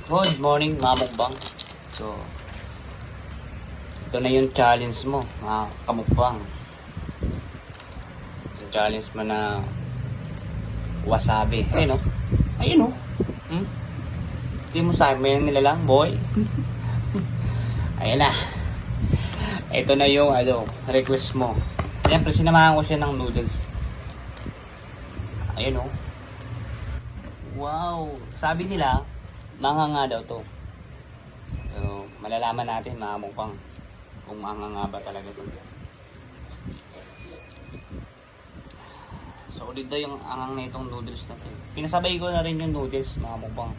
Good morning mga mukbang. So, ito na yung challenge mo mga kamukbang. Yung challenge mo na wasabi. Ayun o. Ayun o. Hindi mo sabi, may nilalang boy. Ayun na. Ito na yung request mo. Siyempre sinamahan ko siya ng noodles. Ayun o. Wow. Sabi nila, manganga daw to. So, malalaman natin mga mukbang kung manganga ba talaga to. Solid daw yung angang na itong noodles natin. Pinasabay ko na rin yung noodles mga mukbang.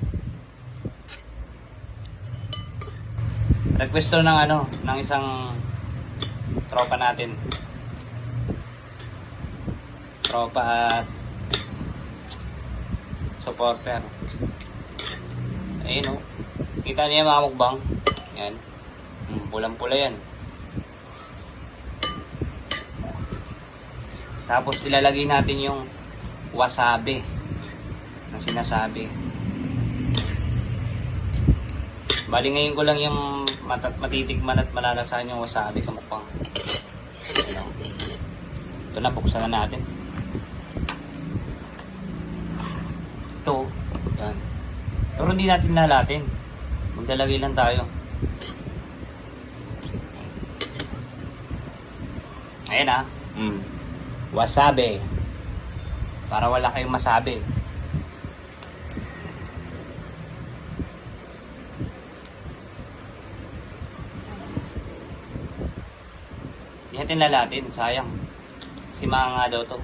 Request to ng ng isang tropa natin. Tropa at supporter. Ayun o. Kita niya mga mukbang. Yan. Pulang-pula yan. Tapos ilalagay natin yung wasabi na sinasabi. Bali ngayon ko lang yung matitikman at malalasahan yung wasabi kamukbang. Ito na, buksan na natin. Ito. Yan. Pero hindi natin lalatin. Maglalagay lang tayo. Ayan ah. Wasabi. Para wala kayong masabi. Hindi natin lalatin. Sayang. Kasi nga daw to.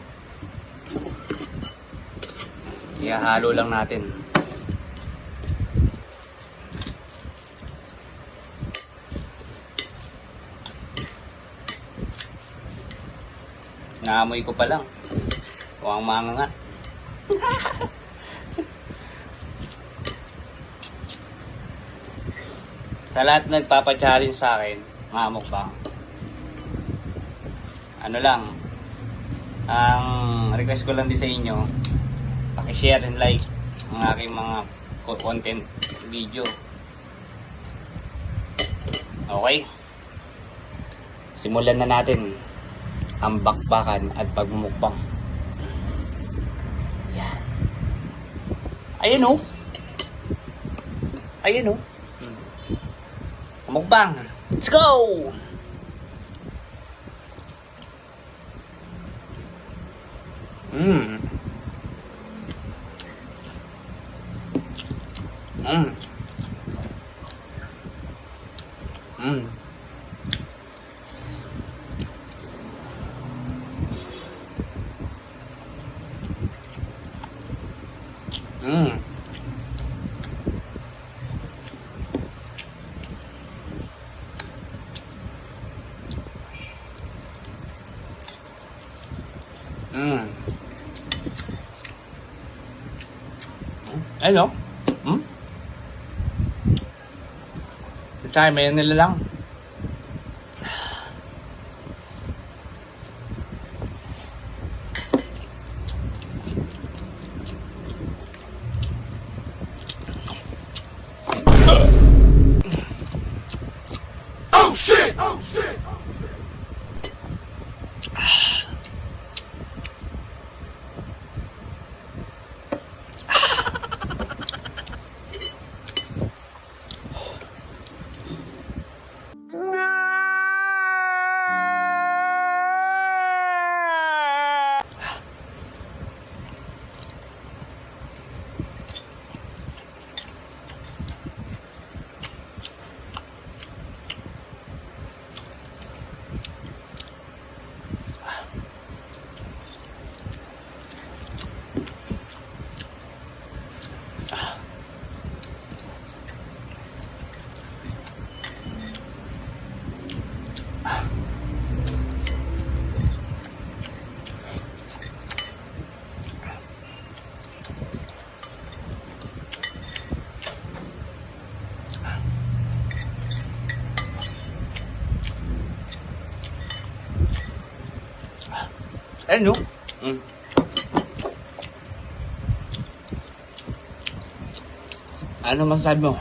Ihahalo lang natin. Naamoy ko pa lang. Huwag manga nga. Sa lahat nagpapa-challenge sa akin, mga mukbang. Ano lang, ang request ko lang din sa inyo, paki-share and like ang aking mga content video. Okay? Simulan na natin ang bakbakan at pagmumukbang. Yan. Ayun o. Ayun o. Mukbang. Let's go! Mmm. Mmm. Mmm. Mmm. Mmm. Hello? Tsaka may nila lang. Oh shit! Oh shit! Ano? Ano masasabi mo?